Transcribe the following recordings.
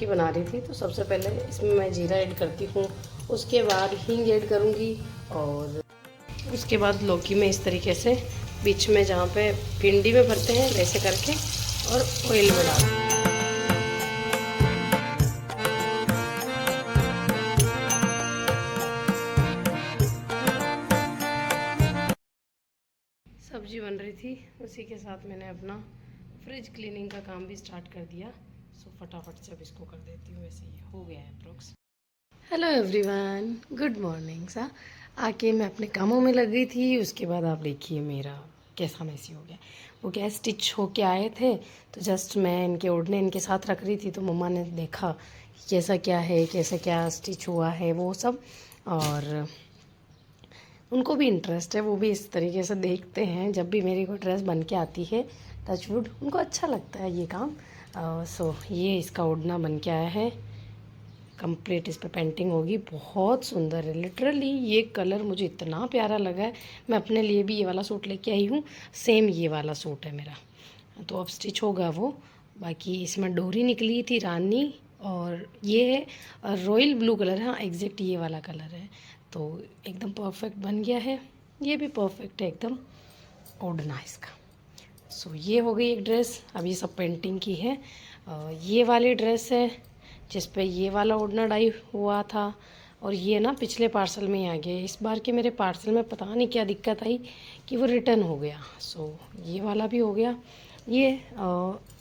लौकी बना रही थी। तो सबसे पहले इसमें मैं जीरा ऐड करती हूँ, उसके बाद हींग ऐड करूँगी और उसके बाद लौकी में इस तरीके से बीच में जहाँ पे भिंडी में भरते हैं वैसे करके और ऑयल में डाल। सब्जी बन रही थी, उसी के साथ मैंने अपना फ्रिज क्लीनिंग का काम भी स्टार्ट कर दिया। सो फटाफट से अब इसको कर देती हूँ, वैसे ही हो गया है approx. Hello everyone, good morning सा। आके मैं अपने कामों में लग गई थी। उसके बाद आप देखिए मेरा कैसा मैसी हो गया। वो क्या स्टिच होके आए थे, तो जस्ट मैं इनके ओढ़ने इनके साथ रख रही थी, तो मम्मा ने देखा कि कैसा क्या है, कैसा क्या स्टिच हुआ है वो सब। और उनको भी इंटरेस्ट है, वो भी इस तरीके से देखते हैं जब भी मेरी कोई ड्रेस बन के आती है। टचवुड उनको अच्छा लगता है ये काम। सो ये इसका ओढ़ना बन के आया है कंप्लीट। इस पर पेंटिंग होगी, बहुत सुंदर है लिटरली। ये कलर मुझे इतना प्यारा लगा है। मैं अपने लिए भी ये वाला सूट लेके आई हूँ, सेम ये वाला सूट है मेरा। तो अब स्टिच होगा वो। बाकी इसमें डोरी निकली थी रानी, और ये है रॉयल ब्लू कलर है। हाँ एग्जैक्ट ये वाला कलर है, तो एकदम परफेक्ट बन गया है। ये भी परफेक्ट है एकदम ओढ़ना इसका। सो ये हो गई एक ड्रेस। अब ये सब पेंटिंग की है। ये वाली ड्रेस है जिस पे ये वाला ओढ़ना डाई हुआ था, और ये ना पिछले पार्सल में ही आ गया। इस बार के मेरे पार्सल में पता नहीं क्या दिक्कत आई कि वो रिटर्न हो गया। सो ये वाला भी हो गया। ये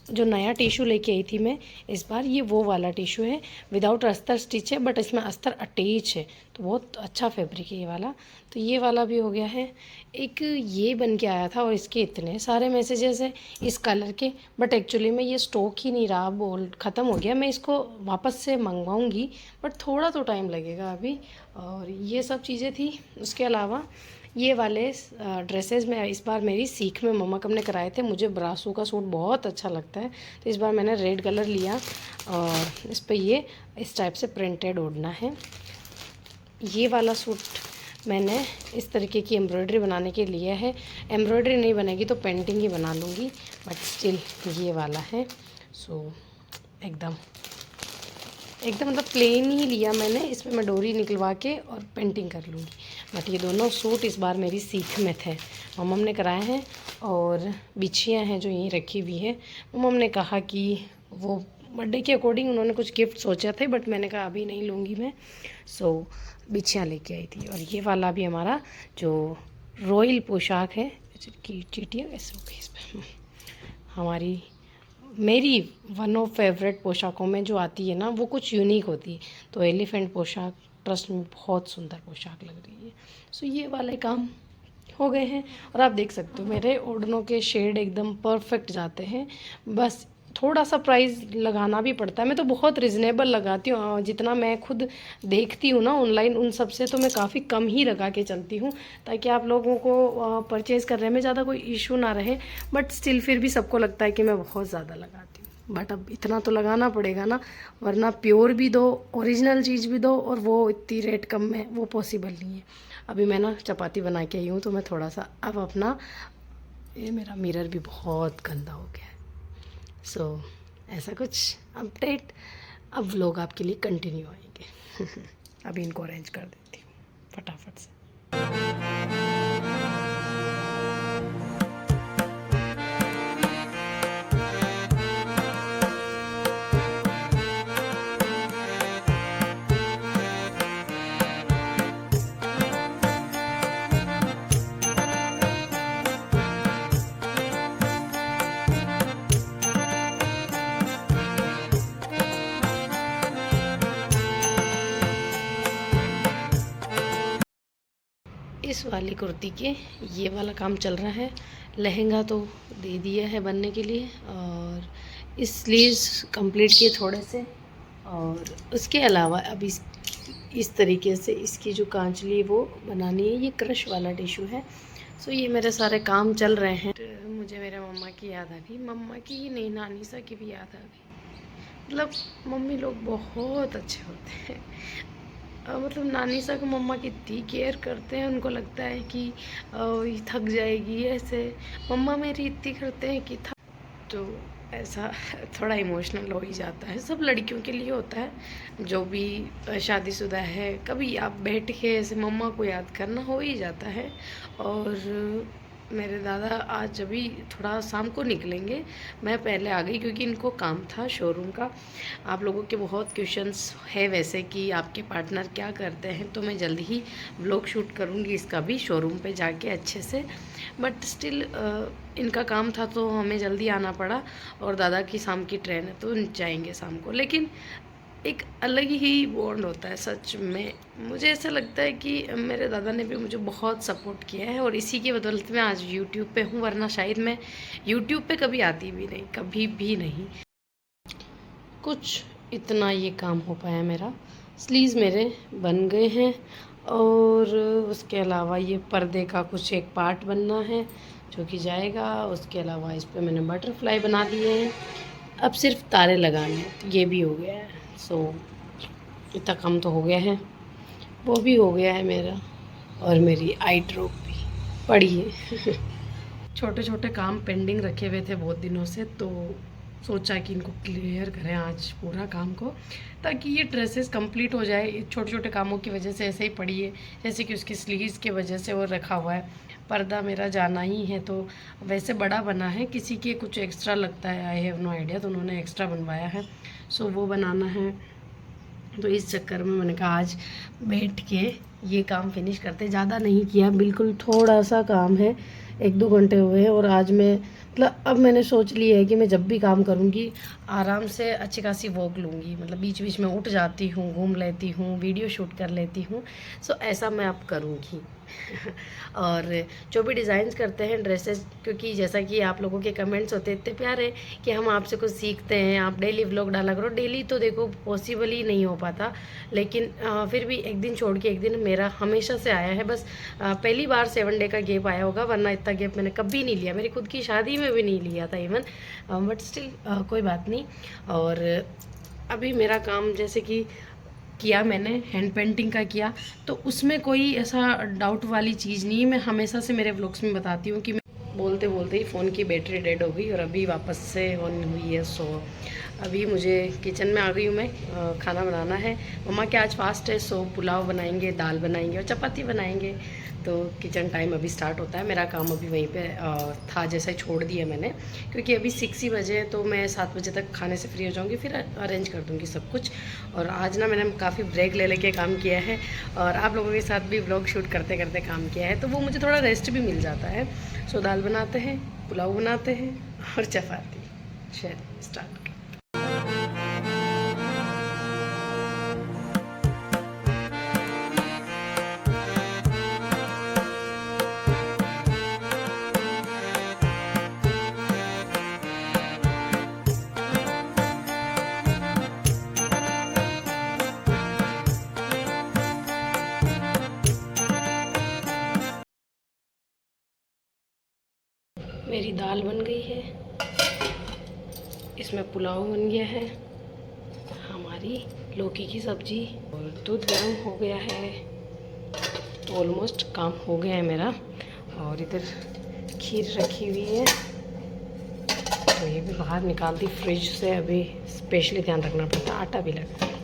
जो नया टिशू लेके आई थी मैं इस बार, ये वो वाला टिशू है, विदाउट अस्तर स्टिच है, बट इसमें अस्तर अटैच है, तो बहुत अच्छा फैब्रिक है ये वाला। तो ये वाला भी हो गया है। एक ये बन के आया था और इसके इतने सारे मैसेजेस हैं इस कलर के, बट एक्चुअली में ये स्टॉक ही नहीं रहा, बोल ख़त्म हो गया। मैं इसको वापस से मंगवाऊंगी, बट थोड़ा तो टाइम लगेगा अभी। और ये सब चीज़ें थी। उसके अलावा ये वाले ड्रेसेस में इस बार मेरी सीख में मम्मा कब ने कराए थे। मुझे ब्रासो का सूट बहुत अच्छा लगता है, तो इस बार मैंने रेड कलर लिया और इस पर ये इस टाइप से प्रिंटेड ओढ़ना है। ये वाला सूट मैंने इस तरीके की एम्ब्रॉयडरी बनाने के लिए है। एम्ब्रॉयडरी नहीं बनेगी तो पेंटिंग ही बना लूँगी, बट स्टिल ये वाला है। सो एकदम मतलब प्लेन ही लिया मैंने। इसमें मैं डोरी निकलवा के और पेंटिंग कर लूँगी। बट ये दोनों सूट इस बार मेरी सीख में थे, मम्मा ने कराए हैं। और बिछियाँ हैं जो यहीं रखी हुई है। मम्मा ने कहा कि वो बर्थडे के अकॉर्डिंग उन्होंने कुछ गिफ्ट सोचा थे, बट मैंने कहा अभी नहीं लूँगी मैं। सो बिछियाँ लेके आई थी। और ये वाला भी हमारा जो रॉयल पोशाक है कि चीटियाँ कैसे हो गई इस पर, हमारी मेरी वन ऑफ फेवरेट पोशाकों में जो आती है ना, वो कुछ यूनिक होती है। तो एलिफेंट पोशाक ट्रस्ट में बहुत सुंदर पोशाक लग रही है। सो ये वाले काम हो गए हैं। और आप देख सकते हो मेरे ओढ़नों के शेड एकदम परफेक्ट जाते हैं। बस थोड़ा सा प्राइस लगाना भी पड़ता है। मैं तो बहुत रिजनेबल लगाती हूँ, जितना मैं खुद देखती हूँ ना ऑनलाइन, उन सब से तो मैं काफ़ी कम ही लगा के चलती हूँ, ताकि आप लोगों को परचेज़ करने में ज़्यादा कोई इशू ना रहे। बट स्टिल फिर भी सबको लगता है कि मैं बहुत ज़्यादा लगाती हूँ। बट अब इतना तो लगाना पड़ेगा ना, वरना प्योर भी दो, ओरिजिनल चीज़ भी दो, और वो इतनी रेट कम में वो पॉसिबल नहीं है। अभी मैं ना चपाती बना के आई हूँ, तो मैं थोड़ा सा अब अपना, ये मेरा मिरर भी बहुत गंदा हो गया है। सो ऐसा कुछ अपडेट। अब व्लॉग आपके लिए कंटिन्यू आएंगे। अभी इनको अरेंज कर देती हूँ फटाफट से। इस वाली कुर्ती के ये वाला काम चल रहा है। लहंगा तो दे दिया है बनने के लिए, और इस स्लीव्स कंप्लीट किए थोड़े से। और उसके अलावा अब इस तरीके से इसकी जो कांचली वो बनानी है। ये क्रश वाला टिशू है। सो ये मेरे सारे काम चल रहे हैं। मुझे मेरे मम्मा की याद आ गई, मम्मा की ही नहीं नानी सा की भी याद आ गई। मतलब मम्मी लोग बहुत अच्छे होते हैं। मतलब नानी सा को मम्मा कितनी केयर करते हैं, उनको लगता है कि ये थक जाएगी ऐसे। मम्मा मेरी इतनी करते हैं कि थक, तो ऐसा थोड़ा इमोशनल हो ही जाता है, सब लड़कियों के लिए होता है। जो भी शादीशुदा है, कभी आप बैठ के ऐसे मम्मा को याद करना हो ही जाता है। और मेरे दादा आज अभी थोड़ा शाम को निकलेंगे, मैं पहले आ गई क्योंकि इनको काम था शोरूम का। आप लोगों के बहुत क्वेश्चंस है वैसे कि आपके पार्टनर क्या करते हैं, तो मैं जल्दी ही व्लॉग शूट करूँगी इसका भी शोरूम पे जाके अच्छे से। बट स्टिल इनका काम था तो हमें जल्दी आना पड़ा, और दादा की शाम की ट्रेन है तो जाएंगे शाम को। लेकिन एक अलग ही बॉन्ड होता है सच में। मुझे ऐसा लगता है कि मेरे दादा ने भी मुझे बहुत सपोर्ट किया है, और इसी की बदौलत मैं आज यूट्यूब पे हूँ, वरना शायद मैं यूट्यूब पे कभी आती भी नहीं, कभी भी नहीं। कुछ इतना ये काम हो पाया मेरा। स्लीव्स मेरे बन गए हैं, और उसके अलावा ये पर्दे का कुछ एक पार्ट बनना है जो कि जाएगा। उसके अलावा इस पर मैंने बटरफ्लाई बना दिए हैं, अब सिर्फ तारे लगाने हैं, ये भी हो गया है। सो इतना काम तो हो गया है, वो भी हो गया है मेरा, और मेरी आई ड्रॉप भी पड़ी है। छोटे छोटे काम पेंडिंग रखे हुए थे बहुत दिनों से, तो सोचा कि इनको क्लियर करें आज पूरा काम को, ताकि ये ड्रेसेस कंप्लीट हो जाए। छोटे छोटे कामों की वजह से ऐसे ही पड़ी है, जैसे कि उसकी स्लीव्स की वजह से वो रखा हुआ है। पर्दा मेरा जाना ही है, तो वैसे बड़ा बना है, किसी के कुछ एक्स्ट्रा लगता है, आई हैव नो आइडिया, तो उन्होंने एक्स्ट्रा बनवाया है। सो वो बनाना है, तो इस चक्कर में मैंने कहा आज बैठ के ये काम फिनिश करते। ज़्यादा नहीं किया, बिल्कुल थोड़ा सा काम है, 1-2 घंटे हुए हैं। और आज मैं मतलब अब मैंने सोच लिया है कि मैं जब भी काम करूँगी आराम से अच्छी खासी वॉक लूँगी, मतलब बीच बीच में उठ जाती हूँ, घूम लेती हूँ, वीडियो शूट कर लेती हूँ। सो ऐसा मैं अब करूँगी। और जो भी डिज़ाइंस करते हैं ड्रेसेस, क्योंकि जैसा कि आप लोगों के कमेंट्स होते इतने प्यारे कि हम आपसे कुछ सीखते हैं, आप डेली व्लॉग डाला करो। डेली तो देखो पॉसिबल ही नहीं हो पाता, लेकिन फिर भी एक दिन छोड़ के एक दिन मेरा हमेशा से आया है। बस पहली बार 7 डे का गैप आया होगा, वरना इतना गैप मैंने कभी नहीं लिया, मेरी खुद की शादी में भी नहीं लिया था इवन। बट स्टिल कोई बात नहीं। और अभी मेरा काम जैसे कि किया मैंने, हैंड पेंटिंग का किया, तो उसमें कोई ऐसा डाउट वाली चीज़ नहीं है। मैं हमेशा से मेरे व्लॉग्स में बताती हूँ कि मैं बोलते बोलते ही फ़ोन की बैटरी डेड हो गई और अभी वापस से ऑन हुई है। सो अभी मुझे किचन में आ गई हूँ मैं, खाना बनाना है। मम्मा के आज फास्ट है, सो पुलाव बनाएंगे, दाल बनाएंगे और चपाती बनाएंगे। तो किचन टाइम अभी स्टार्ट होता है। मेरा काम अभी वहीं पे था, जैसे छोड़ दिया मैंने, क्योंकि अभी 6 ही बजे, तो मैं 7 बजे तक खाने से फ्री हो जाऊँगी, फिर अरेंज कर दूँगी सब कुछ। और आज ना मैंने काफ़ी ब्रेक ले लेके काम किया है, और आप लोगों के साथ भी व्लॉग शूट करते करते काम किया है, तो वो मुझे थोड़ा रेस्ट भी मिल जाता है। सो दाल बनाते हैं, पुलाव बनाते हैं और चपाती। चलिए स्टार्ट। मेरी दाल बन गई है, इसमें पुलाव बन गया है, हमारी लौकी की सब्जी, और दूध गर्म हो गया है। तो ऑलमोस्ट काम हो गया है मेरा। और इधर खीर रखी हुई है, तो ये भी बाहर निकाल दी फ्रिज से, अभी स्पेशली ध्यान रखना पड़ता है, आटा भी लगता है।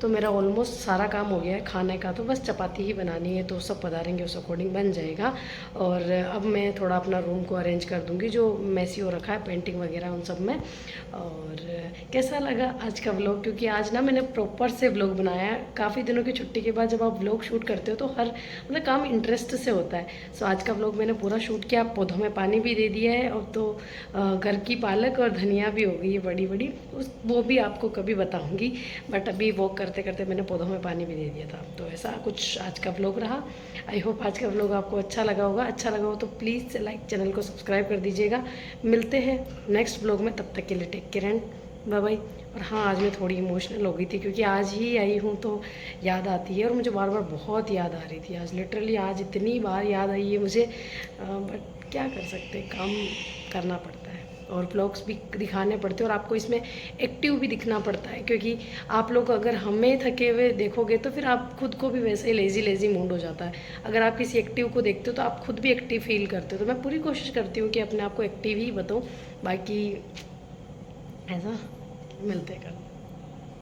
तो मेरा ऑलमोस्ट सारा काम हो गया है खाने का, तो बस चपाती ही बनानी है, तो सब पधारेंगे उस अकॉर्डिंग बन जाएगा। और अब मैं थोड़ा अपना रूम को अरेंज कर दूंगी, जो मैसी हो रखा है पेंटिंग वगैरह उन सब में। और कैसा लगा आज का व्लॉग, क्योंकि आज ना मैंने प्रॉपर से व्लॉग बनाया है। काफ़ी दिनों की छुट्टी के बाद जब आप व्लॉग शूट करते हो तो हर मतलब काम इंटरेस्ट से होता है। सो आज का व्लॉग मैंने पूरा शूट किया, पौधों में पानी भी दे दिया है, और तो घर की पालक और धनिया भी हो गई है बड़ी बड़ी, वो भी आपको कभी बताऊँगी। बट अभी वॉक करते करते मैंने पौधों में पानी भी दे दिया था। तो ऐसा कुछ आज का व्लॉग रहा। आई होप आज का व्लॉग आपको अच्छा लगा होगा। अच्छा लगा हो तो प्लीज़ लाइक, चैनल को सब्सक्राइब कर दीजिएगा। मिलते हैं नेक्स्ट व्लॉग में, तब तक के लिए take care and bye bye. और हाँ, आज मैं थोड़ी इमोशनल हो गई थी, क्योंकि आज ही आई हूँ तो याद आती है, और मुझे बार बार बहुत याद आ रही थी। आज लिटरली आज इतनी बार याद आई है मुझे, बट क्या कर सकते, काम करना पड़ता है और व्लॉग्स भी दिखाने पड़ते हैं, और आपको इसमें एक्टिव भी दिखना पड़ता है। क्योंकि आप लोग अगर हमें थके हुए देखोगे तो फिर आप खुद को भी वैसे ही लेज़ी लेज़ी मूड हो जाता है। अगर आप किसी एक्टिव को देखते हो तो आप खुद भी एक्टिव फील करते हो। तो मैं पूरी कोशिश करती हूँ कि अपने आप को एक्टिव ही बताऊँ। बाकी ऐसा मिलते हैं कल।